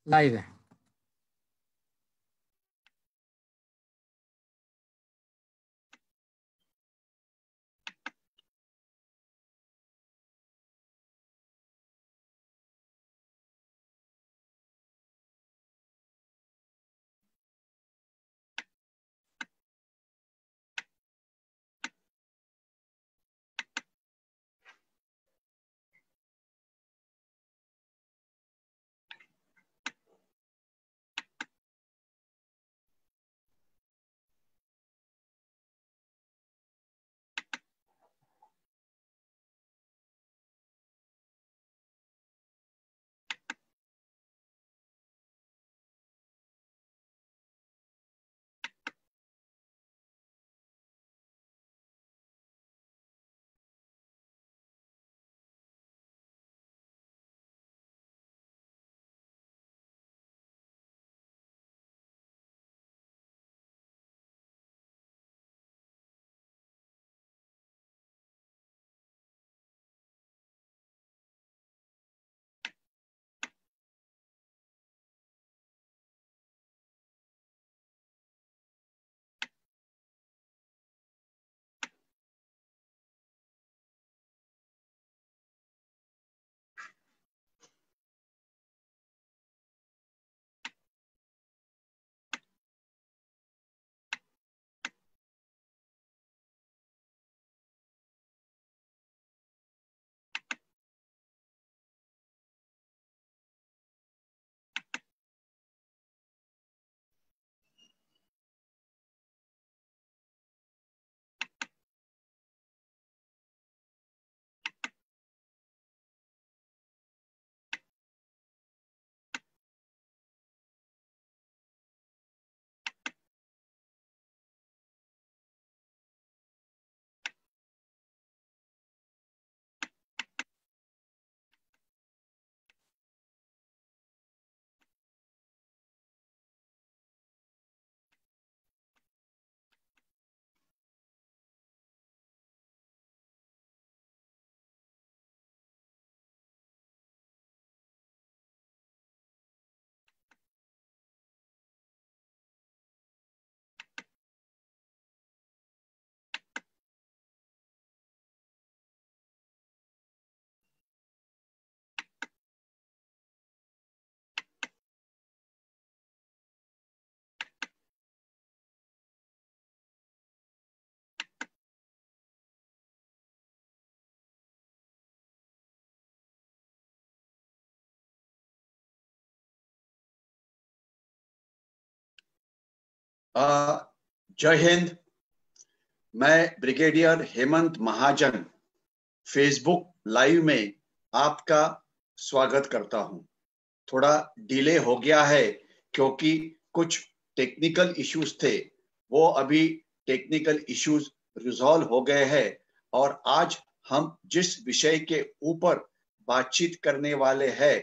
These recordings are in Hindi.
लाइव है। जय हिंद। मैं ब्रिगेडियर हेमंत महाजन फेसबुक लाइव में आपका स्वागत करता हूं। थोड़ा डिले हो गया है क्योंकि कुछ टेक्निकल इश्यूज थे, वो अभी टेक्निकल इश्यूज रिजॉल्व हो गए हैं और आज हम जिस विषय के ऊपर बातचीत करने वाले हैं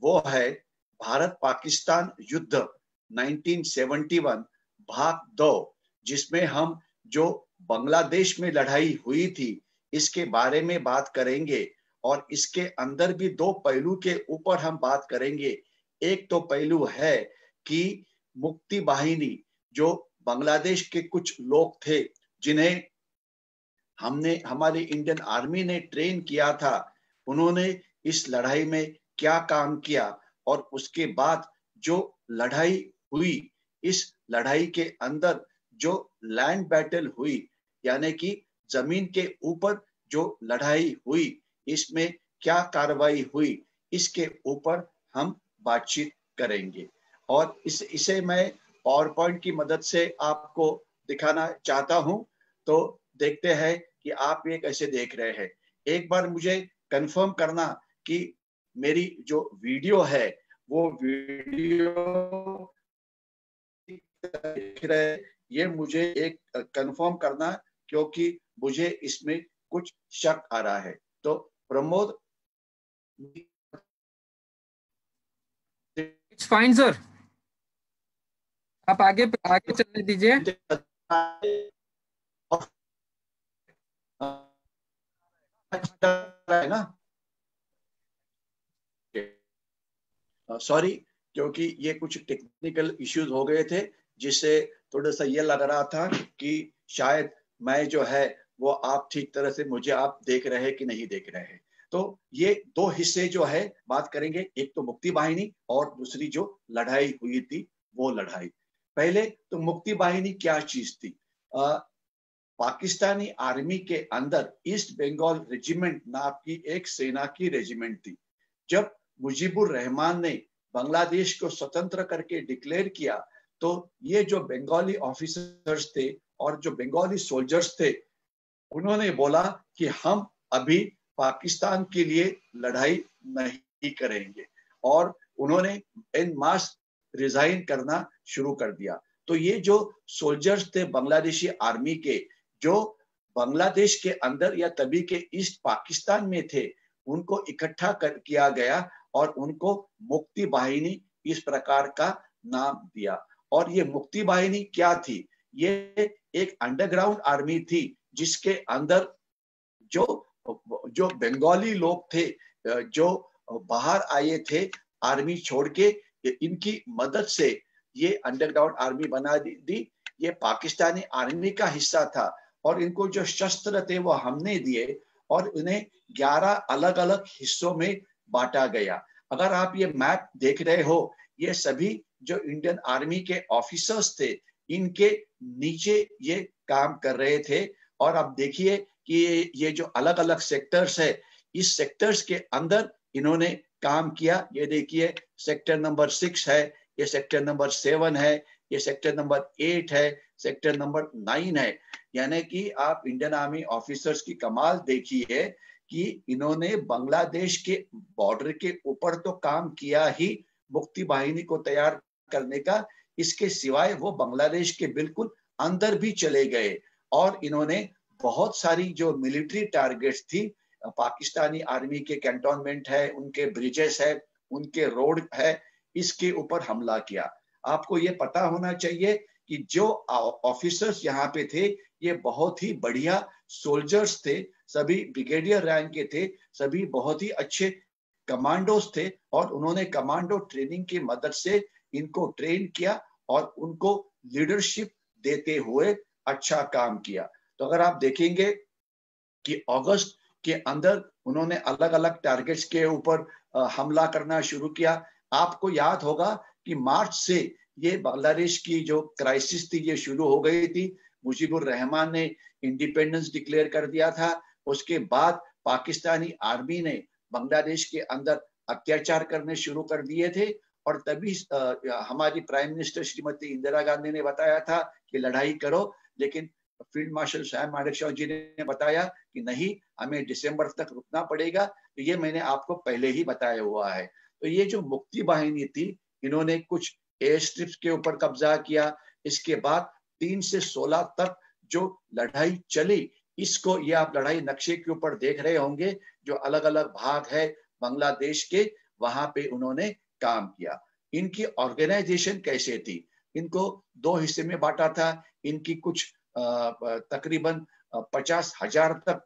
वो है भारत पाकिस्तान युद्ध 1971 भाग 2, जिसमें हम जो बांग्लादेश में लड़ाई हुई थी इसके बारे में बात करेंगे और इसके अंदर भी दो पहलू के ऊपर हम बात करेंगे। एक तो पहलू है कि मुक्ति बाहिनी जो बांग्लादेश के कुछ लोग थे जिन्हें हमारी इंडियन आर्मी ने ट्रेन किया था, उन्होंने इस लड़ाई में क्या काम किया और उसके बाद जो लड़ाई हुई, इस लड़ाई के अंदर जो लैंड बैटल हुई यानी कि जमीन के ऊपर जो लड़ाई हुई, इसमें क्या कार्रवाई हुई, इसके ऊपर हम बातचीत करेंगे। और इसे मैं पावर पॉइंट की मदद से आपको दिखाना चाहता हूं, तो देखते हैं कि आप ये कैसे देख रहे हैं। एक बार मुझे कंफर्म करना कि मेरी जो वीडियो है वो वीडियो देख रहे, ये मुझे एक कंफर्म करना, क्योंकि मुझे इसमें कुछ शक आ रहा है। तो प्रमोद, इट्स फाइन सर, आप आगे आगे चलने दीजिए। है ना? सॉरी, क्योंकि ये कुछ टेक्निकल इश्यूज हो गए थे, जिससे थोड़ा सा ये लग रहा था कि शायद मैं जो है वो आप ठीक तरह से मुझे आप देख रहे हैं कि नहीं देख रहे हैं। तो ये दो हिस्से जो है बात करेंगे, एक तो मुक्ति वाहिनी और दूसरी जो लड़ाई हुई थी वो लड़ाई। पहले तो मुक्ति वाहिनी क्या चीज थी? पाकिस्तानी आर्मी के अंदर ईस्ट बंगाल रेजिमेंट नाम की एक सेना की रेजिमेंट थी। जब मुजीबुर रहमान ने बांग्लादेश को स्वतंत्र करके डिक्लेयर किया, तो ये जो बंगाली ऑफिसर्स थे और जो बंगाली सोल्जर्स थे, उन्होंने बोला कि हम अभी पाकिस्तान के लिए लड़ाई नहीं करेंगे, और उन्होंने एन मास रिजाइन करना शुरू कर दिया। तो ये जो सोल्जर्स थे बांग्लादेशी आर्मी के, जो बांग्लादेश के अंदर या तभी के ईस्ट पाकिस्तान में थे, उनको इकट्ठा किया गया और उनको मुक्ति वाहिनी इस प्रकार का नाम दिया। और ये मुक्ति वाहिनी क्या थी? ये एक अंडरग्राउंड आर्मी थी, जिसके अंदर जो जो बंगाली लोग थे, जो बाहर आए थे आर्मी छोड़ के, इनकी मदद से ये अंडरग्राउंड आर्मी बना दी। ये पाकिस्तानी आर्मी का हिस्सा था और इनको जो शस्त्र थे वो हमने दिए और उन्हें 11 अलग अलग हिस्सों में बांटा गया। अगर आप ये मैप देख रहे हो, ये सभी जो इंडियन आर्मी के ऑफिसर्स थे, इनके नीचे ये काम कर रहे थे। और अब देखिए कि ये जो अलग अलग सेक्टर्स है, इस सेक्टर्स के अंदर इन्होंने काम किया। ये देखिए, सेक्टर नंबर 6 है, ये सेक्टर नंबर 7 है, ये सेक्टर नंबर 8 है, सेक्टर नंबर 9 है। यानी कि आप इंडियन आर्मी ऑफिसर्स की कमाल देखिए कि इन्होंने बांग्लादेश के बॉर्डर के ऊपर तो काम किया ही मुक्ति वाहिनी को तैयार करने का, इसके सिवाय वो बांग्लादेश के बिल्कुल अंदर भी चले गए और इन्होंने बहुत सारी जो मिलिट्री टारगेट्स थी, पाकिस्तानी आर्मी के कैंटोनमेंट है, उनके ब्रिजेस है, उनके रोड है, इसके ऊपर हमला किया। आपको ये पता होना चाहिए कि जो ऑफिसर्स यहाँ पे थे, ये बहुत ही बढ़िया सोल्जर्स थे, सभी ब्रिगेडियर रैंक के थे, सभी बहुत ही अच्छे कमांडोज थे और उन्होंने कमांडो ट्रेनिंग की मदद से इनको ट्रेन किया और उनको लीडरशिप देते हुए अच्छा काम किया। तो अगर आप देखेंगे कि अगस्त के अंदर उन्होंने अलग अलग टारगेट्स के ऊपर हमला करना शुरू किया। आपको याद होगा कि मार्च से ये बांग्लादेश की जो क्राइसिस थी ये शुरू हो गई थी। मुजीबुर रहमान ने इंडिपेंडेंस डिक्लेयर कर दिया था। उसके बाद पाकिस्तानी आर्मी ने बांग्लादेश के अंदर अत्याचार करने शुरू कर दिए थे और तभी हमारी प्राइम मिनिस्टर श्रीमती इंदिरा गांधी ने बताया था कि लड़ाई करो, लेकिन फील्ड मार्शल साम मानेकशॉ जी ने बताया कि नहीं, हमें दिसंबर तक रुकना पड़ेगा। तो ये मैंने आपको पहले ही बताया हुआ है। तो ये जो मुक्ति वाहिनी थी, इन्होंने कुछ एयर स्ट्रिप्स के ऊपर कब्जा किया। इसके बाद 3 से 16 तक जो लड़ाई चली, इसको ये आप लड़ाई नक्शे के ऊपर देख रहे होंगे, जो अलग अलग भाग है बांग्लादेश के, वहां पे उन्होंने काम किया। इनकी ऑर्गेनाइजेशन कैसे थी? इनको 2 हिस्से में बांटा था। इनकी कुछ तकरीबन 50,000 तक,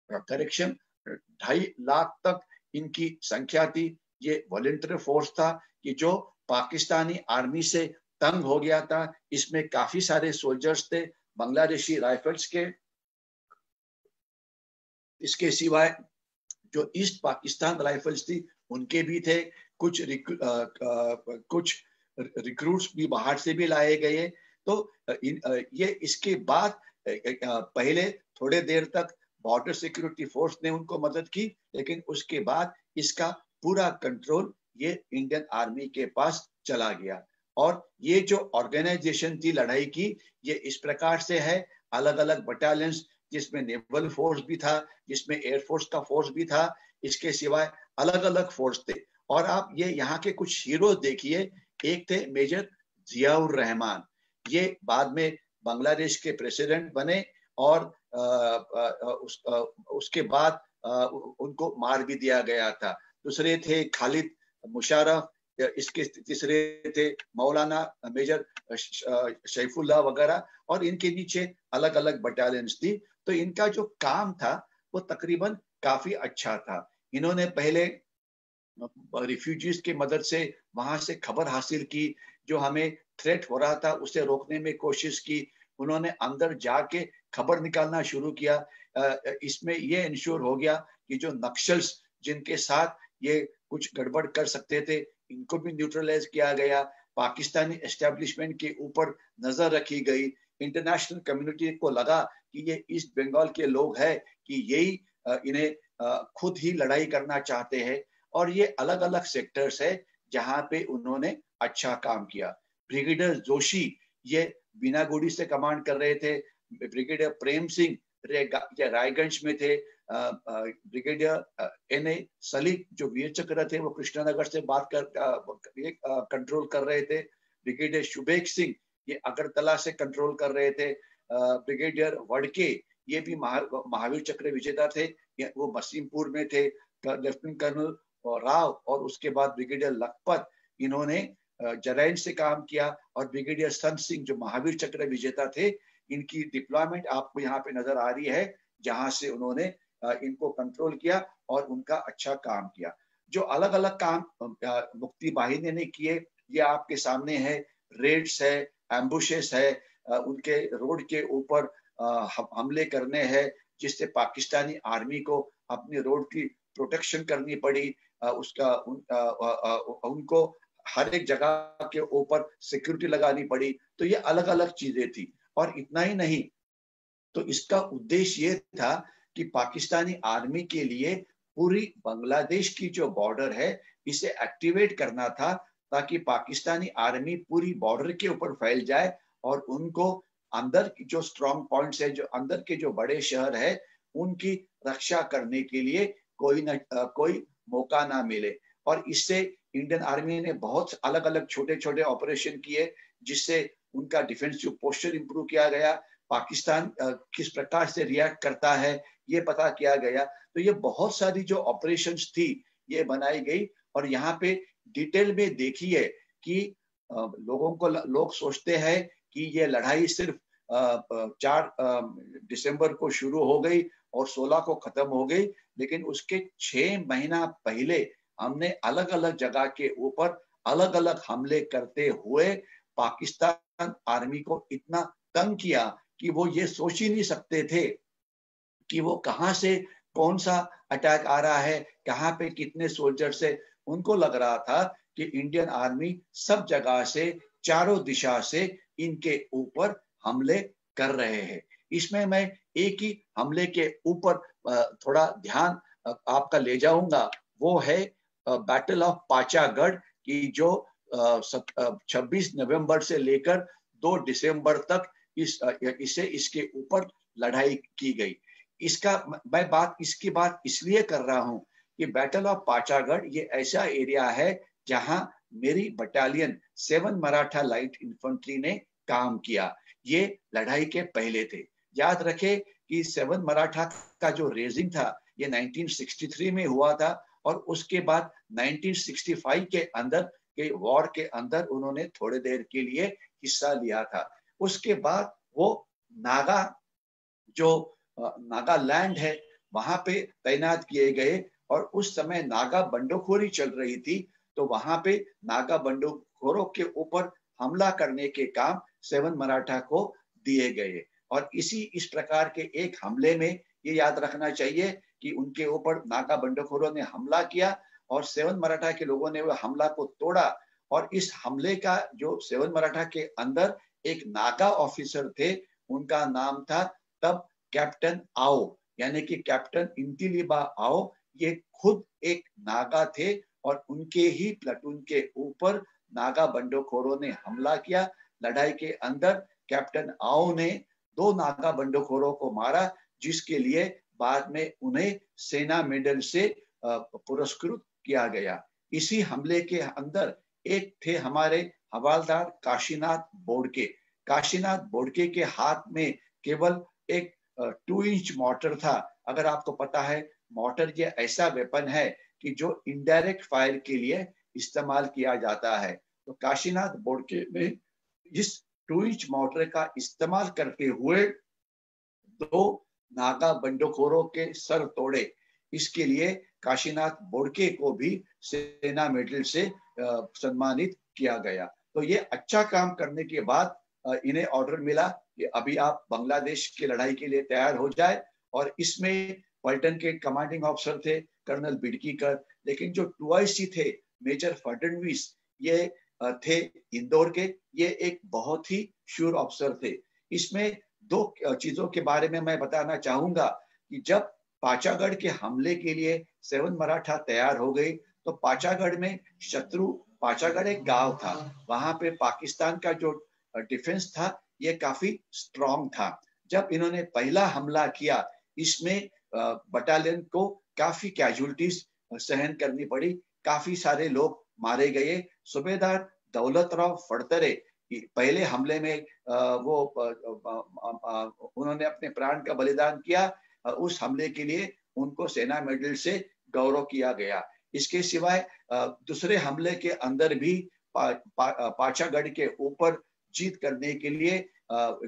करेक्शन 2.5 लाख तक इनकी संख्या थी। ये वॉलंटियर फोर्स था कि जो पाकिस्तानी आर्मी से तंग हो गया था। इसमें काफी सारे सोल्जर्स थे बांग्लादेशी राइफल्स के। इसके सिवाय जो ईस्ट पाकिस्तान राइफल्स थी उनके भी थे। कुछ रिक्रूट्स भी बाहर से भी लाए गए। तो ये इसके बाद पहले थोड़े देर तक बॉर्डर सिक्योरिटी फोर्स ने उनको मदद की, लेकिन उसके बाद इसका पूरा कंट्रोल ये इंडियन आर्मी के पास चला गया। और ये जो ऑर्गेनाइजेशन थी लड़ाई की, ये इस प्रकार से है, अलग अलग बटालियंस, जिसमें नेवल फोर्स भी था, जिसमें एयरफोर्स का फोर्स भी था, इसके सिवाय अलग अलग फोर्स थे। और आप ये यहाँ के कुछ हीरो देखिए। एक थे मेजर जियाउर रहमान, ये बाद में बांग्लादेश के प्रेसिडेंट बने और उसके बाद उनको मार भी दिया गया था। दूसरे थे खालिद मुशर्रफ, इसके तीसरे थे मौलाना मेजर शैफुल्लाह वगैरह, और इनके नीचे अलग अलग बटालियंस थी। तो इनका जो काम था वो तकरीबन काफी अच्छा था। इन्होंने पहले रिफ्यूजीज की मदद से वहां से खबर हासिल की, जो हमें थ्रेट हो रहा था उसे रोकने में कोशिश की। उन्होंने अंदर जाके खबर निकालना शुरू किया। इसमें ये इंश्योर हो गया कि जो नक्सल्स जिनके साथ ये कुछ गड़बड़ कर सकते थे, इनको भी न्यूट्रलाइज किया गया। पाकिस्तानी एस्टेब्लिशमेंट के ऊपर नजर रखी गई। इंटरनेशनल कम्युनिटी को लगा कि ये ईस्ट बंगाल के लोग हैं, कि यही इन्हें खुद ही लड़ाई करना चाहते हैं। और ये अलग अलग सेक्टर्स है जहां पे उन्होंने अच्छा काम किया। ब्रिगेडियर जोशी ये बीनागुड़ी से कमांड कर रहे थे। ब्रिगेडियर प्रेम सिंह रायगंज में थे। ब्रिगेडियर एन.ए. सलीक जो वीर चक्र थे वो कृष्णनगर से बात कर कंट्रोल कर रहे थे। ब्रिगेडियर शुभेग सिंह ये अगरतला से कंट्रोल कर रहे थे। ब्रिगेडियर वड़के ये भी महावीर चक्र विजेता थे, वो मसीमपुर में थे। लेफ्टिनेंट कर्नल राव और उसके बाद ब्रिगेडियर लखपत इन्होंने जरैन से काम किया। और ब्रिगेडियर संत सिंह जो महावीर चक्र विजेता थे, इनकी डिप्लॉयमेंट आपको यहाँ पे नजर आ रही है, जहां से उन्होंने इनको कंट्रोल किया और उनका अच्छा काम किया। जो अलग अलग काम मुक्ति बाहिनी ने किए ये आपके सामने है। रेड्स है, एम्बुशेस है, उनके रोड के ऊपर हमले करने हैं, जिससे पाकिस्तानी आर्मी को अपनी रोड की प्रोटेक्शन करनी पड़ी। उनको हर एक जगह के ऊपर सिक्योरिटी लगानी पड़ी। तो ये अलग अलग चीजें थी। और इतना ही नहीं, तो इसका उद्देश्य ये था कि पाकिस्तानी आर्मी के लिए पूरी बांग्लादेश की जो बॉर्डर है इसे एक्टिवेट करना था, ताकि पाकिस्तानी आर्मी पूरी बॉर्डर के ऊपर फैल जाए और उनको अंदर की जो स्ट्रॉन्ग पॉइंट्स है, जो अंदर के जो बड़े शहर है, उनकी रक्षा करने के लिए कोई मौका ना मिले। और इससे इंडियन आर्मी ने बहुत अलग अलग छोटे छोटे ऑपरेशन किए, जिससे उनका डिफेंसिव पोस्चर इंप्रूव किया गया। पाकिस्तान किस प्रकार से रिएक्ट करता है ये पता किया गया। तो ये बहुत सारी जो ऑपरेशंस थी ये बनाई गई। और यहाँ पे डिटेल में देखिए कि लोग सोचते हैं कि ये लड़ाई सिर्फ 4 दिसंबर को शुरू हो गई और 16 को खत्म हो गई, लेकिन उसके 6 महीना पहले हमने अलग अलग जगह के ऊपर अलग अलग हमले करते हुए पाकिस्तान आर्मी को इतना तंग किया कि वो ये सोच ही नहीं सकते थे कि वो कहां से कौन सा अटैक आ रहा है, कहां पे कितने सोल्जर्स है। उनको लग रहा था कि इंडियन आर्मी सब जगह से, चारों दिशा से इनके ऊपर हमले कर रहे हैं। इसमें मैं एक ही हमले के ऊपर थोड़ा ध्यान आपका ले जाऊंगा, वो है बैटल ऑफ पाचागढ़ की, जो 26 नवंबर से लेकर 2 दिसंबर तक इसके ऊपर लड़ाई की गई। इसकी बात इसलिए कर रहा हूं कि बैटल ऑफ पाचागढ़ ये ऐसा एरिया है जहां मेरी बटालियन 7 मराठा लाइट इन्फेंट्री ने काम किया। ये लड़ाई के पहले थे। याद रखे कि 7 मराठा का जो रेजिंग था ये 1963 में हुआ था, और उसके बाद 1965 के अंदर के वॉर के अंदर उन्होंने थोड़ी देर के लिए हिस्सा लिया था। उसके बाद वो नागालैंड है वहां पे तैनात किए गए। और उस समय नागा बंडोखोरी चल रही थी, तो वहां पे नागा बंडोखोरों के ऊपर हमला करने के काम 7 मराठा को दिए गए। और इस प्रकार के एक हमले में ये याद रखना चाहिए कि उनके ऊपर नागा बंडोखोरों ने हमला किया और 7 मराठा के लोगों ने वो हमला को तोड़ा। और इस हमले का जो 7 मराठा के अंदर एक नागा ऑफिसर थे, उनका नाम था तब कैप्टन आओ, यानी कि कैप्टन इंतिलिबा आओ। ये खुद एक नागा थे और उनके ही प्लाटून के ऊपर नागा बंडोखोरों ने हमला किया। लड़ाई के अंदर कैप्टन आओ ने 2 नागा बंडोखोरों को मारा, जिसके लिए बाद में उन्हें सेना मेडल से पुरस्कृत किया गया। इसी हमले के अंदर एक थे हमारे हवालदार काशीनाथ बोड़के। काशीनाथ बोड़के के हाथ में केवल एक 2 इंच मोटर था। अगर आपको पता है, मोटर ये ऐसा वेपन है कि जो इनडायरेक्ट फायर के लिए इस्तेमाल किया जाता है। तो काशीनाथ बोड़के ने इस 2 इंच मोटर का इस्तेमाल करते हुए 2 नागा बंडोखोरों के सर तोड़े। इसके लिए काशीनाथ बोड़के को भी सेना मेडल से सम्मानित किया गया। तो ये अच्छा काम करने के बाद इन्हें ऑर्डर मिला कि अभी आप बांग्लादेश की लड़ाई के लिए तैयार हो जाए। और इसमें पलटन के कमांडिंग ऑफिसर थे कर्नल बिडकीकर, लेकिन जो 2IC थे मेजर फडणवीस, ये थे इंदौर के। ये एक बहुत ही शूर अफसर थे। इसमें दो चीजों के बारे में मैं बताना चाहूंगा कि जब पाचागढ़ के हमले के लिए 7 मराठा तैयार हो गई, तो पाचागढ़ में शत्रु, पाचागढ़ एक गांव था, वहां पे पाकिस्तान का जो डिफेंस था ये काफी स्ट्रांग था। जब इन्होंने पहला हमला किया, इसमें बटालियन को काफी कैजुअलिटीज सहन करनी पड़ी, काफी सारे लोग मारे गए। सूबेदार दौलतराव फड़तरे पहले हमले में वो उन्होंने अपने प्राण का बलिदान किया। उस हमले के लिए उनको सेना मेडल से गौरव किया गया। इसके सिवाय दूसरे हमले के अंदर भी पाचागढ़ के ऊपर जीत करने के लिए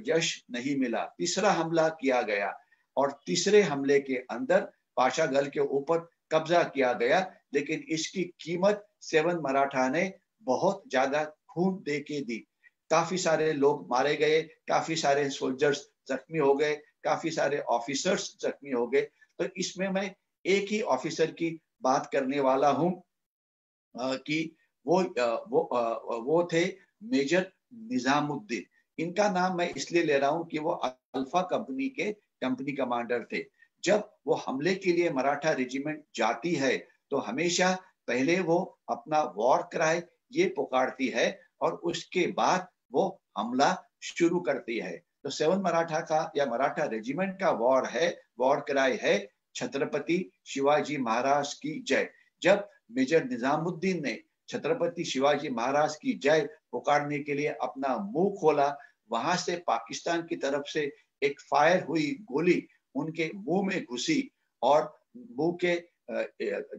यश नहीं मिला। तीसरा हमला किया गया और तीसरे हमले के अंदर पाचागढ़ के ऊपर कब्जा किया गया, लेकिन इसकी कीमत 7 मराठा ने बहुत ज्यादा खून दे के दी। काफी सारे लोग मारे गए, काफी सारे सोल्जर्स जख्मी हो गए, काफी सारे ऑफिसर्स जख्मी हो गए। तो इसमें मैं एक ही ऑफिसर की बात करने वाला हूं कि वो थे मेजर निजामुद्दीन। इनका नाम मैं इसलिए ले रहा हूं कि वो अल्फा कंपनी के कंपनी कमांडर थे। जब वो हमले के लिए मराठा रेजिमेंट जाती है तो हमेशा पहले वो अपना वॉर क्राई ये पुकारती है और उसके बाद वो हमला शुरू करती है। तो 7 मराठा का या मराठा रेजिमेंट का वॉर क्राई है छत्रपति शिवाजी महाराज की जय। जब मेजर निजामुद्दीन ने छत्रपति शिवाजी महाराज की जय पुकारने के लिए अपना मुंह खोला, वहां से पाकिस्तान की तरफ से एक फायर हुई गोली उनके मुंह में घुसी और मुंह के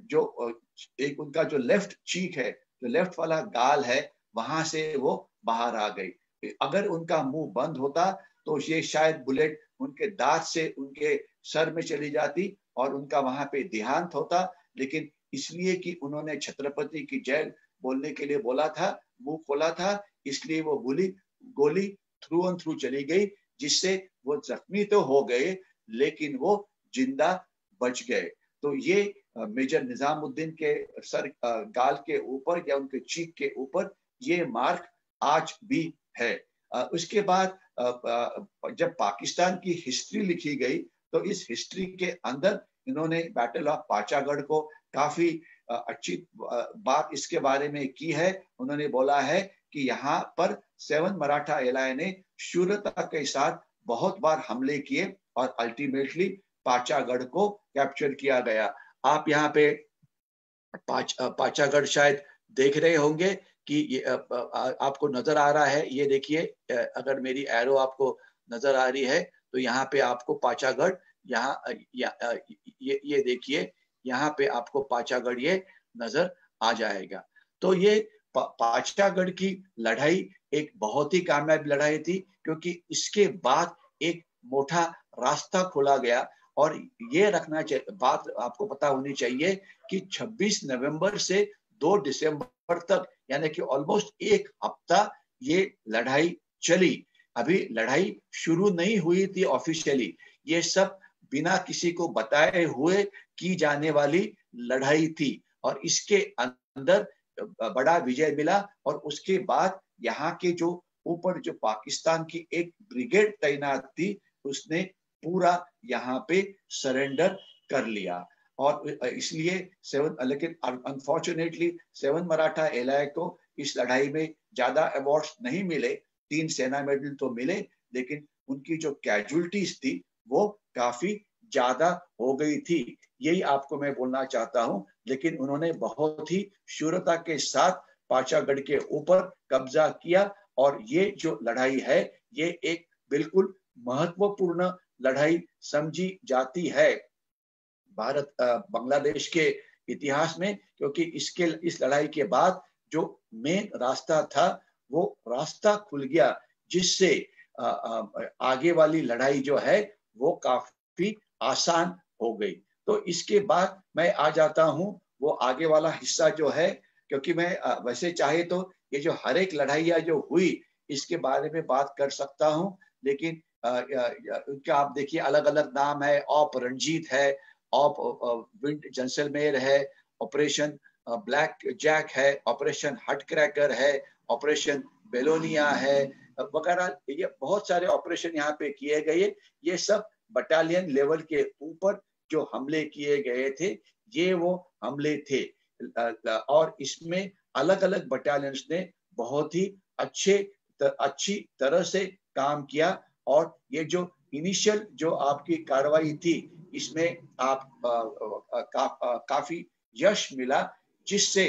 जो एक उनका जो लेफ्ट चीक है, जो लेफ्ट वाला गाल है, वहां से वो बाहर आ गई। अगर उनका मुंह बंद होता तो ये शायद बुलेट उनके दांत से उनके सर में चली जाती और उनका वहां पे देहांत होता। लेकिन इसलिए कि उन्होंने छत्रपति की जय बोलने के लिए बोला था, मुंह खोला था, इसलिए वो गोली थ्रू एंड थ्रू चली गई, जिससे वो जख्मी तो हो गए लेकिन वो जिंदा बच गए। तो ये मेजर निजामुद्दीन के सर गाल के ऊपर या उनके चीक के ऊपर ये मार्क आज भी है। उसके बाद जब पाकिस्तान की हिस्ट्री लिखी गई तो इस हिस्ट्री के अंदर इन्होंने बैटल ऑफ पाचागढ़ को काफी अच्छी बात इसके बारे में की है। उन्होंने बोला है कि यहाँ पर 7 मराठा एलाय ने शूरता के साथ बहुत बार हमले किए और अल्टीमेटली पाचागढ़ को कैप्चर किया गया। आप यहाँ पे पाचागढ़ शायद देख रहे होंगे कि ये आपको नजर आ रहा है। ये देखिए, अगर मेरी एरो आपको नजर आ रही है तो यहाँ पे आपको पाचागढ़, यहाँ ये देखिए, यहाँ पे आपको पाचागढ़ ये नजर आ जाएगा। तो ये पाचागढ़ की लड़ाई एक बहुत ही कामयाब लड़ाई थी, क्योंकि इसके बाद एक मोटा रास्ता खोला गया। और ये रखना चाहिए, बात आपको पता होनी चाहिए कि 26 नवंबर से 2 दिसंबर तक, यानी कि ऑलमोस्ट एक हफ्ता ये लड़ाई चली। अभी लड़ाई शुरू नहीं हुई थी ऑफिशियली, ये सब बिना किसी को बताए हुए की जाने वाली लड़ाई थी और इसके अंदर बड़ा विजय मिला। और उसके बाद यहाँ के जो ऊपर जो पाकिस्तान की एक ब्रिगेड तैनात थी, उसने पूरा यहाँ पे सरेंडर कर लिया। और इसलिए लेकिन अनफॉर्चुनेटली 7 मराठा एलाय को इस लड़ाई में ज्यादा अवार्ड्स नहीं मिले। 3 सेना मेडल तो मिले, लेकिन उनकी जो कैजुअलिटीज थी वो काफी ज्यादा हो गई थी। यही आपको मैं बोलना चाहता हूं। लेकिन उन्होंने बहुत ही शूरता के साथ पाचागढ़ के ऊपर कब्जा किया और ये जो लड़ाई है ये एक बिल्कुल महत्वपूर्ण लड़ाई समझी जाती है भारत बांग्लादेश के इतिहास में, क्योंकि इस लड़ाई के बाद जो मेन रास्ता था वो रास्ता खुल गया, जिससे आगे वाली लड़ाई जो है वो काफी आसान हो गई। तो इसके बाद मैं आ जाता हूँ वो आगे वाला हिस्सा जो है, क्योंकि मैं वैसे चाहे तो ये जो हर एक लड़ाइयाँ जो हुई इसके बारे में बात कर सकता हूँ, लेकिन उनका आप देखिए अलग अलग नाम है। ऑप रणजीत है, ऑप विंड जैसलमेर है, ऑपरेशन ब्लैक जैक है, ऑपरेशन हट क्रैकर है, ऑपरेशन बेलोनिया है वगैरह। ये बहुत सारे ऑपरेशन यहाँ पे किए गए। ये सब बटालियन लेवल के ऊपर जो हमले किए गए थे, ये वो हमले थे। और इसमें अलग अलग बटालियंस ने बहुत ही अच्छी तरह से काम किया। और ये जो इनिशियल जो आपकी कार्रवाई थी, इसमें आप काफी यश मिला, जिससे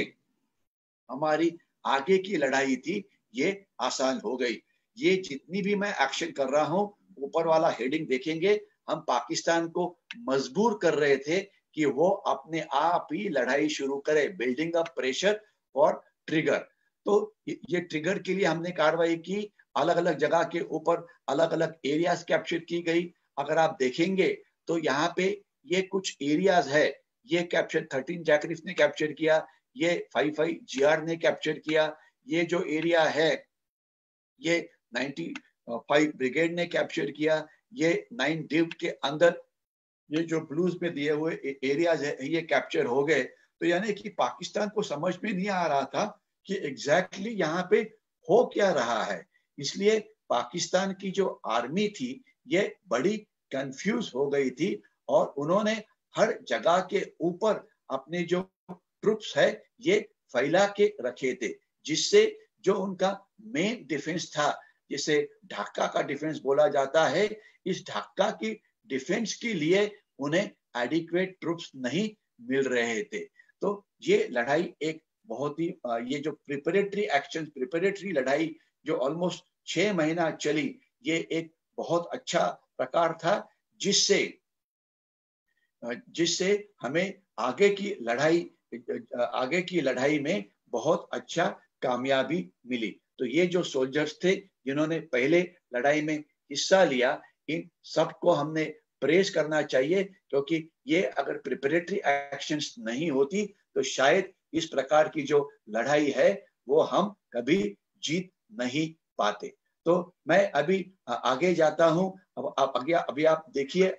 हमारी आगे की लड़ाई थी ये आसान हो गई। ये जितनी भी मैं एक्शन कर रहा हूँ, ऊपर वाला हेडिंग देखेंगे, हम पाकिस्तान को मजबूर कर रहे थे कि वो अपने आप ही लड़ाई शुरू करे, building up pressure for trigger. तो ये ट्रिगर के लिए हमने कार्रवाई की, अलग अलग जगह के ऊपर अलग अलग एरियाज कैप्चर की गई। अगर आप देखेंगे तो यहाँ पे ये कुछ एरियाज है, ये कैप्चर 13 जैकरिफ ने कैप्चर किया, ये 55 GR ने कैप्चर किया, ये जो एरिया है ये 95 ब्रिगेड ने कैप्चर किया, ये 9 डिव के अंदर ये जो ब्लूज पे दिए हुए एरियाज है ये कैप्चर हो गए। तो यानी कि पाकिस्तान को समझ में नहीं आ रहा था कि एग्जैक्टली यहाँ पे हो क्या रहा है। इसलिए पाकिस्तान की जो आर्मी थी ये बड़ी कंफ्यूज हो गई थी, और उन्होंने हर जगह के ऊपर अपने जो ट्रुप्स है ये फैला के रखे थे, जिससे जो उनका मेन डिफेंस था, जिसे ढाका का डिफेंस बोला जाता है, इस ढाका की डिफेंस के लिए उन्हें एडिक्वेट ट्रुप्स नहीं मिल रहे थे। तो ये लड़ाई एक बहुत ही ये जो प्रिपरेटरी लड़ाई जो ऑलमोस्ट 6 महीना चली, ये एक बहुत अच्छा प्रकार था, जिससे जिससे हमें आगे की लड़ाई में बहुत अच्छा कामयाबी मिली। तो ये जो सोल्जर्स थे जिन्होंने पहले लड़ाई में हिस्सा लिया, इन सबको हमने प्रेज करना चाहिए, क्योंकि ये अगर प्रिपरेटरी एक्शंस नहीं होती तो शायद इस प्रकार की जो लड़ाई है वो हम कभी जीत नहीं पाते। तो मैं अभी आगे जाता हूं। अभी आप देखिए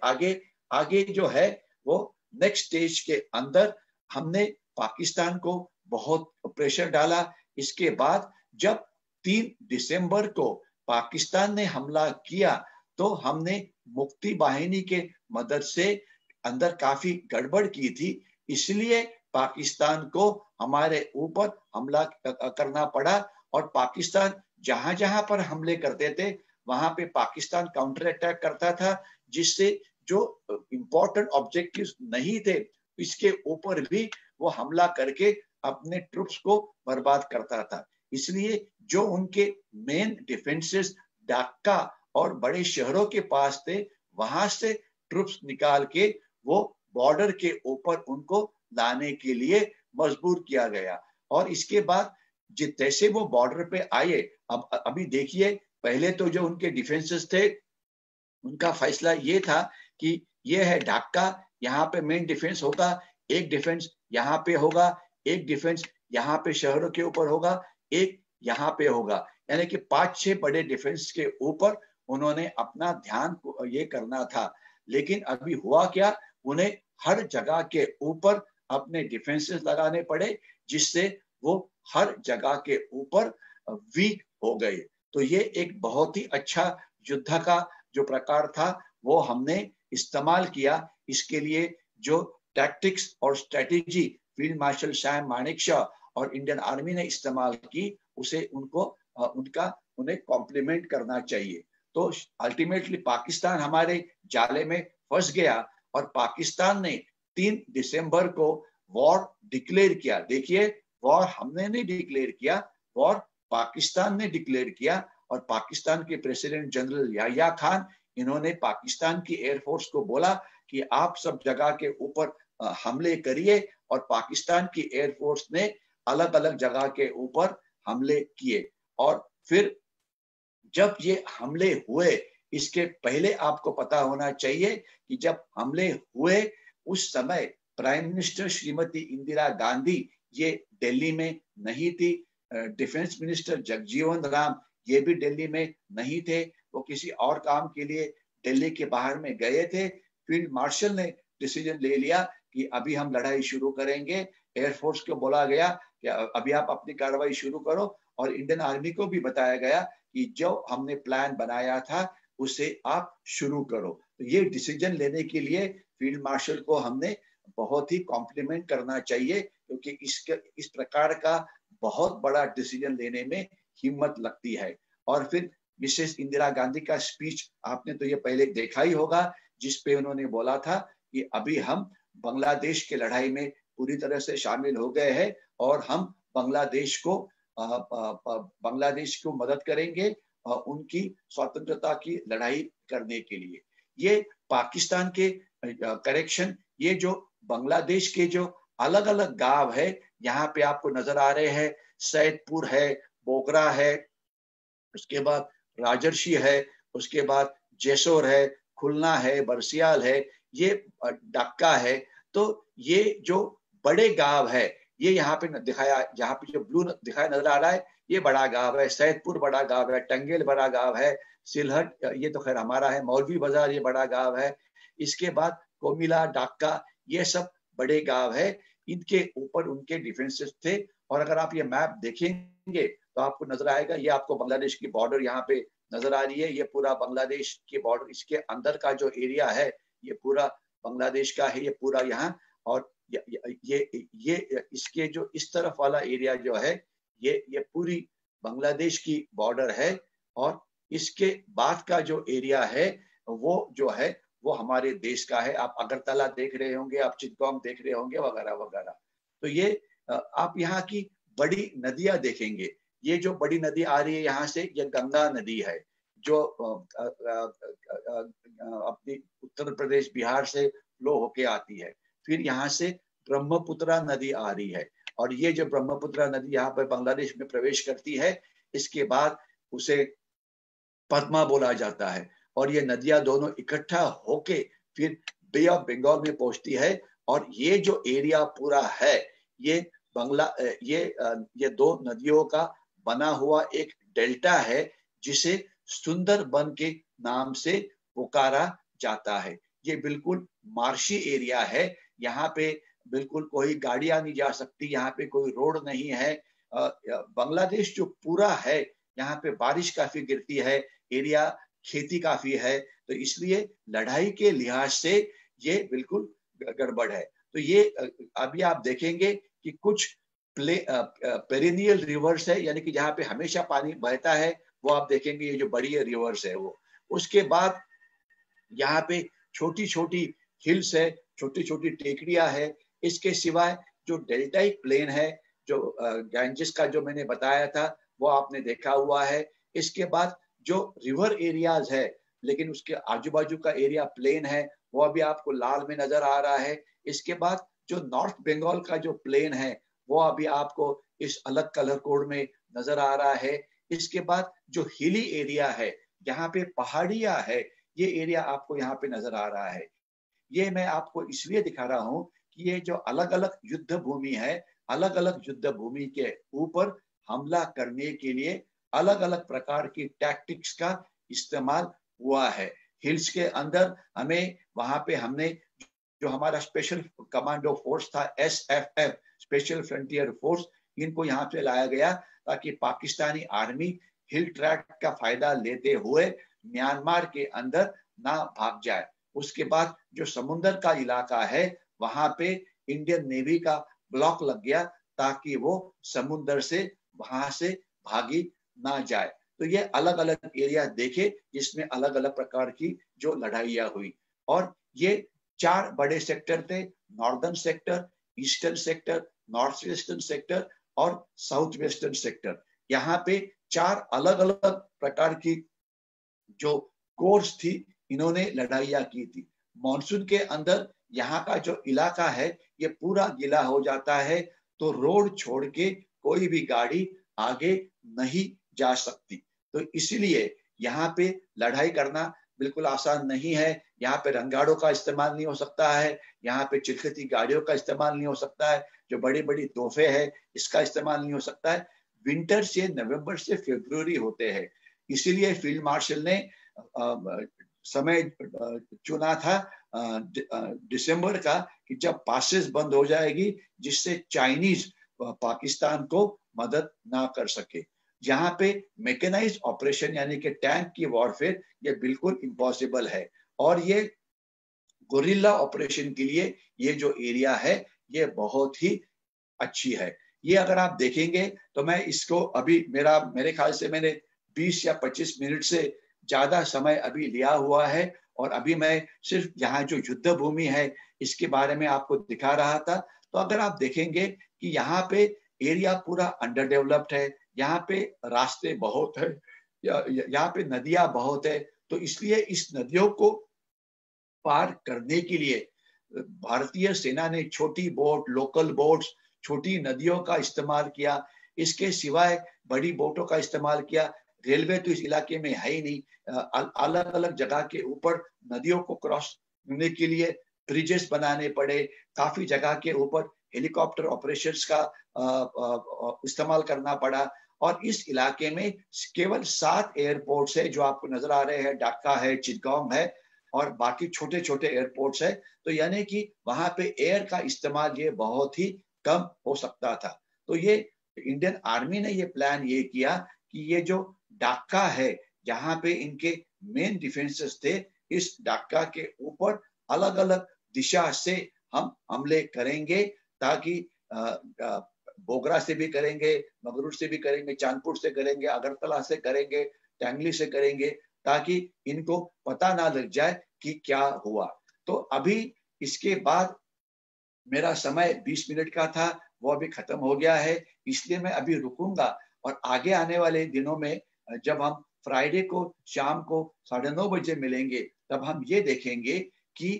आगे जो है वो नेक्स्ट स्टेज के अंदर हमने पाकिस्तान को बहुत प्रेशर डाला। इसके बाद जब 3 दिसंबर को पाकिस्तान ने हमला किया, तो हमने मुक्ति बाहिनी के मदद से अंदर काफी गड़बड़ की थी, इसलिए पाकिस्तान को हमारे ऊपर हमला करना पड़ा। और पाकिस्तान जहां जहां पर हमले करते थे वहां पे पाकिस्तान काउंटर अटैक करता था, जिससे जो इंपॉर्टेंट ऑब्जेक्टिव्स नहीं थे इसके ऊपर भी वो हमला करके अपने ट्रुप्स को बर्बाद करता था। इसलिए जो उनके मेन डिफेंसेस ढाका और बड़े शहरों के पास थे, वहां से ट्रुप्स निकाल के वो बॉर्डर के ऊपर उनको लाने के लिए मजबूर किया गया। और इसके बाद जैसे वो बॉर्डर पे आए, अब अभी देखिए, पहले तो जो उनके डिफेंसेस थे उनका फैसला ये था कि ये है ढाका, यहाँ पे मेन डिफेंस होगा, एक डिफेंस यहाँ पे होगा, एक डिफेंस यहाँ पे शहरों के ऊपर होगा, एक यहाँ पे होगा। यानी कि 5-6 बड़े डिफेंस के ऊपर उन्होंने अपना ध्यान ये करना था। लेकिन अभी हुआ क्या, उन्हें हर जगह के ऊपर अपने डिफेंसेस लगाने पड़े, जिससे वो हर जगह के ऊपर वीक हो गए। तो ये एक बहुत ही अच्छा युद्ध का जो प्रकार था वो हमने इस्तेमाल किया। इसके लिए जो टैक्टिक्स और strategy field marshal Sam Manekshaw और इंडियन आर्मी ने इस्तेमाल की, उसे उन्हें कॉम्प्लीमेंट करना चाहिए। तो अल्टीमेटली पाकिस्तान हमारे जाले में फंस गया, और पाकिस्तान ने 3 दिसंबर को वॉर डिक्लेयर किया। देखिए, वॉर हमने नहीं डिक्लेयर किया, वॉर पाकिस्तान ने डिक्लेयर किया। और पाकिस्तान के प्रेसिडेंट जनरल याह्या खान, इन्होंने पाकिस्तान की एयरफोर्स को बोला कि आप सब जगह के ऊपर हमले करिए, और पाकिस्तान की एयरफोर्स ने अलग अलग जगह के ऊपर हमले किए। और फिर जब ये हमले हुए, इसके पहले आपको पता होना चाहिए कि जब हमले हुए उस समय प्राइम मिनिस्टर श्रीमती इंदिरा गांधी ये दिल्ली में नहीं थी। डिफेंस मिनिस्टर जगजीवन राम ये भी दिल्ली में नहीं थे, वो किसी और काम के लिए दिल्ली के बाहर में गए थे। फील्ड मार्शल ने डिसीजन ले लिया कि अभी हम लड़ाई शुरू करेंगे। एयरफोर्स को बोला गया कि अभी आप अपनी कार्रवाई शुरू करो, और इंडियन आर्मी को भी बताया गया कि जो हमने प्लान बनाया था उसे आप शुरू करो। तो ये डिसीजन लेने के लिए फील्ड मार्शल को हमने बहुत ही कॉम्प्लीमेंट करना चाहिए, क्योंकि इस प्रकार का बहुत बड़ा डिसीजन लेने में हिम्मत लगती है। और फिर मिसेस इंदिरा गांधी का स्पीच आपने तो ये पहले देखा ही होगा, जिसपे उन्होंने बोला था कि अभी हम बांग्लादेश के लड़ाई में पूरी तरह से शामिल हो गए हैं और हम बांग्लादेश को मदद करेंगे उनकी स्वतंत्रता की लड़ाई करने के लिए। ये पाकिस्तान के करेक्शन, ये जो बांग्लादेश के जो अलग अलग गांव है यहाँ पे आपको नजर आ रहे हैं, सैदपुर है, बोगरा है, उसके बाद राजर्षि है, उसके बाद जेसोर है, खुलना है, बरसियाल है, ये डक्का है। तो ये जो बड़े गांव है ये यहाँ पे दिखाया, जहाँ पे जो ब्लू दिखाया नजर आ रहा है ये बड़ा गांव है, सैदपुर बड़ा गांव है, टंगेल बड़ा गांव है, सिलहट ये तो खैर हमारा है, मौलवी बाजार ये बड़ा गांव है, इसके बाद कोमिला, डाक्का ये सब बड़े गांव है। इनके ऊपर उनके डिफेंसेस थे। और अगर आप ये मैप देखेंगे तो आपको नजर आएगा, ये आपको बांग्लादेश की बॉर्डर यहाँ पे नजर आ रही है, ये पूरा बांग्लादेश की बॉर्डर, इसके अंदर का जो एरिया है ये पूरा बांग्लादेश का है, ये पूरा यहाँ। और ये इसके जो इस तरफ वाला एरिया जो है ये पूरी बांग्लादेश की बॉर्डर है। और इसके बाद का जो एरिया है वो जो है वो हमारे देश का है। आप अगरतला देख रहे होंगे, आप चिटगांव देख रहे होंगे, वगैरह वगैरह। तो ये आप यहाँ की बड़ी नदियां देखेंगे, ये जो बड़ी नदी आ रही है यहाँ से, ये गंगा नदी है जो अपनी उत्तर प्रदेश बिहार से फ्लो होके आती है। फिर यहाँ से ब्रह्मपुत्रा नदी आ रही है, और ये जो ब्रह्मपुत्रा नदी यहाँ पर बांग्लादेश में प्रवेश करती है, इसके बाद उसे पद्मा बोला जाता है। और ये नदियां दोनों इकट्ठा होके फिर बे ऑफ बंगाल में पहुंचती है। और ये जो एरिया पूरा है ये ये दो नदियों का बना हुआ एक डेल्टा है, जिसे सुंदरबन के नाम से पुकारा जाता है। ये बिल्कुल मार्शी एरिया है, यहाँ पे बिल्कुल कोई गाड़ियां नहीं जा सकती, यहाँ पे कोई रोड नहीं है। बांग्लादेश जो पूरा है यहाँ पे बारिश काफी गिरती है, एरिया खेती काफी है, तो इसलिए लड़ाई के लिहाज से ये बिल्कुल गड़बड़ है। तो ये अभी आप देखेंगे कि कुछ पेरिनियल रिवर्स है, यानी कि जहाँ पे हमेशा पानी बहता है, वो आप देखेंगे ये जो बड़ी रिवर्स है वो। उसके बाद यहाँ पे छोटी छोटी हिल्स है, छोटी छोटी टेकड़ियां है। इसके सिवाय जो डेल्टाइक प्लेन है, जो गैंजेस का जो मैंने बताया था वो आपने देखा हुआ है। इसके बाद जो रिवर एरियाज है, लेकिन उसके आजू बाजू का एरिया प्लेन है, वो अभी आपको लाल में नजर आ रहा है। इसके बाद जो नॉर्थ बंगाल का जो प्लेन है वो अभी आपको इस अलग कलर कोड में नजर आ रहा है। इसके बाद जो हिली एरिया है, यहाँ पे पहाड़ियां है, ये एरिया आपको यहाँ पे नजर आ रहा है। ये मैं आपको इसलिए दिखा रहा हूँ कि ये जो अलग अलग युद्ध भूमि है, अलग अलग युद्ध भूमि के ऊपर हमला करने के लिए अलग अलग प्रकार की टैक्टिक्स का इस्तेमाल हुआ है। हिल्स के अंदर हमें वहां पे हमने जो हमारा स्पेशल कमांडो फोर्स था, SFF स्पेशल फ्रंटियर फोर्स, इनको यहाँ पे लाया गया ताकि पाकिस्तानी आर्मी हिल ट्रैक का फायदा लेते हुए म्यांमार के अंदर ना भाग जाए। उसके बाद जो समुद्र का इलाका है वहां पे इंडियन नेवी का ब्लॉक लग गया ताकि वो समुद्र से वहां से भागी ना जाए। तो ये अलग अलग एरिया देखे जिसमें अलग अलग प्रकार की जो लड़ाइयां हुई। और ये 4 बड़े सेक्टर थे, northern sector, eastern sector, north western sector और साउथ वेस्टर्न सेक्टर। यहाँ पे 4 अलग अलग प्रकार की जो कोर्स थी, इन्होंने लड़ाइयां की थी। मॉनसून के अंदर यहाँ का जो इलाका है ये पूरा गीला हो जाता है, तो रोड छोड़ के कोई भी गाड़ी आगे नहीं जा सकती। तो इसलिए यहाँ पे लड़ाई करना बिल्कुल आसान नहीं है। यहाँ पे रंगाड़ों का इस्तेमाल नहीं हो सकता है, यहाँ पे चिलखती गाड़ियों का इस्तेमाल नहीं हो सकता है, जो बड़ी बड़ी तोहफे है इसका इस्तेमाल नहीं हो सकता है। विंटर से नवंबर से फरवरी होते हैं, इसीलिए फील्ड मार्शल ने समय चुना था दिसंबर का, कि जब पासेस बंद हो जाएगी, जिससे चाइनीज पाकिस्तान को मदद ना कर सके। यहाँ पे मैकेनाइज्ड ऑपरेशन यानी कि टैंक की वॉरफेयर ये बिल्कुल इम्पॉसिबल है। और ये गोरिल्ला ऑपरेशन के लिए ये जो एरिया है ये बहुत ही अच्छी है। ये अगर आप देखेंगे तो मैं इसको अभी मेरे ख्याल से मैंने 20 या 25 मिनट से ज्यादा समय अभी लिया हुआ है, और अभी मैं सिर्फ यहाँ जो युद्ध भूमि है इसके बारे में आपको दिखा रहा था। तो अगर आप देखेंगे कि यहाँ पे एरिया पूरा अंडर डेवलप्ड है, यहाँ पे रास्ते बहुत है, यहाँ पे नदियां बहुत है, तो इसलिए इस नदियों को पार करने के लिए भारतीय सेना ने छोटी बोट, लोकल बोट्स, छोटी नदियों का इस्तेमाल किया। इसके सिवाय बड़ी बोटों का इस्तेमाल किया। रेलवे तो इस इलाके में है ही नहीं। अलग अलग जगह के ऊपर नदियों को क्रॉस करने के लिए ब्रिजेस बनाने पड़े। काफी जगह के ऊपर हेलीकॉप्टर ऑपरेशंस का इस्तेमाल करना पड़ा। और इस इलाके में केवल 7 एयरपोर्ट्स है जो आपको नजर आ रहे हैं। ढाका है, चिटगांव है, और बाकी छोटे छोटे एयरपोर्ट्स है। तो यानी कि वहां पे एयर का इस्तेमाल ये बहुत ही कम हो सकता था। तो ये इंडियन आर्मी ने ये प्लान ये किया कि ये जो ढाका है, जहां पे इनके मेन डिफेंसेस थे, इस ढाका के ऊपर अलग अलग दिशा से हम हमले करेंगे, ताकि बोगरा से भी करेंगे, मगरूर से भी करेंगे, चांदपुर से करेंगे, अगरतला से करेंगे, टैंगली से करेंगे, ताकि इनको पता ना लग जाए कि क्या हुआ। तो अभी इसके बाद मेरा समय 20 मिनट का था, वो अभी खत्म हो गया है, इसलिए मैं अभी रुकूंगा। और आगे आने वाले दिनों में जब हम फ्राइडे को शाम को 9:30 बजे मिलेंगे, तब हम ये देखेंगे कि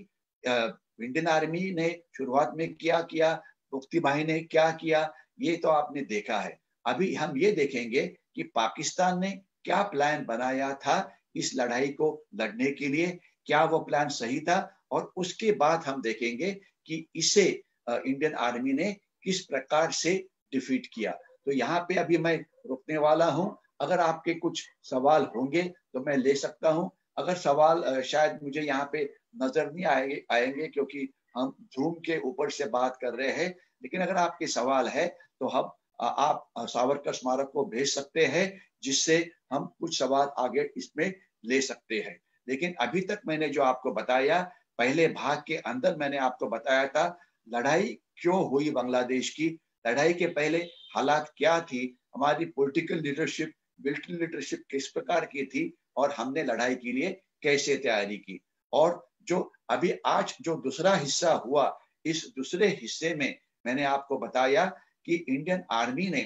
इंडियन आर्मी ने शुरुआत में क्या किया, मुक्ति बाहिनी ने क्या किया, ये तो आपने देखा है। अभी हम ये देखेंगे कि पाकिस्तान ने क्या प्लान बनाया था इस लड़ाई को लड़ने के लिए, क्या वो प्लान सही था, और उसके बाद हम देखेंगे कि इसे इंडियन आर्मी ने किस प्रकार से डिफीट किया। तो यहाँ पे अभी मैं रुकने वाला हूँ। अगर आपके कुछ सवाल होंगे तो मैं ले सकता हूँ। अगर सवाल शायद मुझे यहाँ पे नजर नहीं आएंगे क्योंकि हम जूम के ऊपर से बात कर रहे हैं, लेकिन अगर आपके सवाल है तो हम आप सावरकर स्मारक को भेज सकते हैं, जिससे हम कुछ सवाल आगे इसमें ले सकते हैं। लेकिन अभी तक मैंने जो आपको बताया, पहले भाग के अंदर मैंने आपको बताया था लड़ाई क्यों हुई बांग्लादेश की, लड़ाई के पहले हालात क्या थी, हमारी पॉलिटिकल लीडरशिप, मिलिट्री लीडरशिप किस प्रकार की थी, और हमने लड़ाई के लिए कैसे तैयारी की। और जो अभी आज जो दूसरा हिस्सा हुआ, इस दूसरे हिस्से में मैंने आपको बताया कि इंडियन आर्मी ने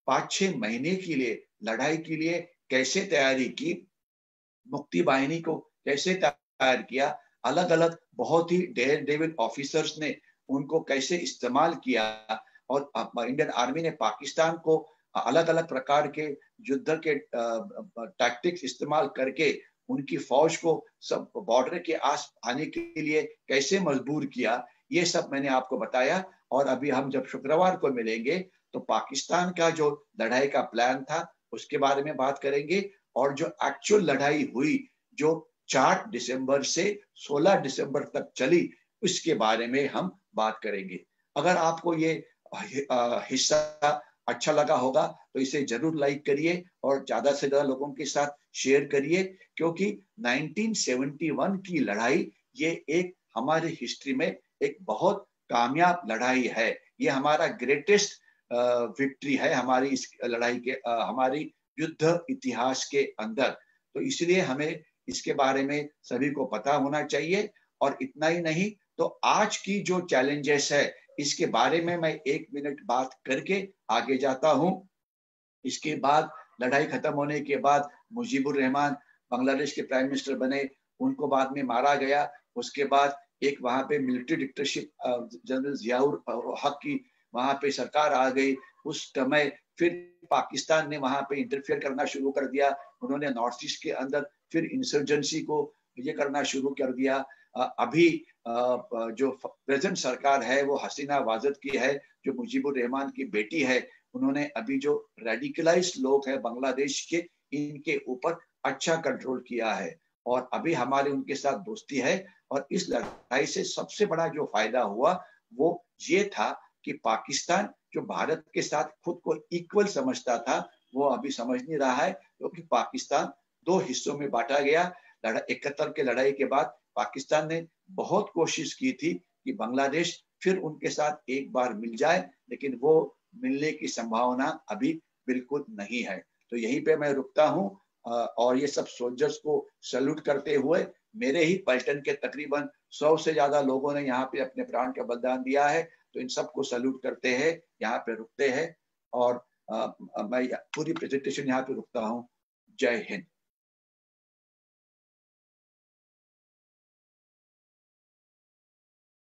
5-6 महीने के लिए लड़ाई के लिए कैसे तैयारी की, मुक्ति बाहिनी को कैसे तैयार किया, अलग अलग बहुत ही डेयर डेविल ऑफिसर्स ने उनको कैसे इस्तेमाल किया, और इंडियन आर्मी ने पाकिस्तान को अलग अलग प्रकार के युद्ध के टैक्टिक्स इस्तेमाल करके उनकी फौज को सब बॉर्डर के आस आने के लिए कैसे मजबूर किया, ये सब मैंने आपको बताया। और अभी हम जब शुक्रवार को मिलेंगे तो पाकिस्तान का जो लड़ाई का प्लान था उसके बारे में बात करेंगे, और जो एक्चुअल लड़ाई हुई जो 4 दिसंबर से 16 दिसंबर तक चली, उसके बारे में हम बात करेंगे। अगर आपको ये हिस्सा अच्छा लगा होगा तो इसे जरूर लाइक करिए और ज्यादा से ज्यादा लोगों के साथ शेयर करिए, क्योंकि 1971 की लड़ाई ये एक हमारी हिस्ट्री में एक बहुत कामयाब लड़ाई है। ये हमारा ग्रेटेस्ट विक्ट्री है हमारी इस लड़ाई के हमारी युद्ध इतिहास के अंदर। तो इसलिए हमें इसके बारे में सभी को पता होना चाहिए। और इतना ही नहीं, तो आज की जो चैलेंजेस है इसके बारे में मैं 1 मिनट बात करके आगे जाता हूं। इसके बाद लड़ाई खत्म होने के बाद मुजीबुर रहमान बांग्लादेश के प्राइम मिनिस्टर बने, उनको बाद में मारा गया। उसके बाद एक वहां पे मिलिट्री डिक्टेटरशिप जनरल जियाउर हक की वहां पे सरकार आ गई। उस समय फिर पाकिस्तान ने वहां पे इंटरफेयर करना शुरू कर दिया। उन्होंने नॉर्थ ईस्ट के अंदर फिर इंसर्जेंसी को ये करना शुरू कर दिया। अभी जो प्रेजेंट सरकार है वो हसीना वाजद की है, जो मुजीबुर रहमान की बेटी है। उन्होंने अभी जो रेडिकलाइज्ड लोग हैं बांग्लादेश के, इनके ऊपर अच्छा कंट्रोल किया है और अभी हमारे उनके साथ दोस्ती है। और इस लड़ाई से सबसे बड़ा जो फायदा हुआ वो ये था कि पाकिस्तान जो भारत के साथ खुद को इक्वल समझता था, वो अभी समझ नहीं रहा है, क्योंकि पाकिस्तान दो हिस्सों में बांटा गया। 71 के लड़ाई के बाद पाकिस्तान ने बहुत कोशिश की थी कि बांग्लादेश फिर उनके साथ एक बार मिल जाए, लेकिन वो मिलने की संभावना अभी बिल्कुल नहीं है। तो यहीं पे मैं रुकता हूँ और ये सब सोल्जर्स को सैल्यूट करते हुए, मेरे ही पलटन के तकरीबन 100 से ज्यादा लोगों ने यहाँ पे अपने प्राण का बलिदान दिया है, तो इन सबको सैल्यूट करते हैं, यहाँ पे रुकते हैं और मैं पूरी प्रेजेंटेशन यहाँ पे रुकता हूँ। जय हिंद।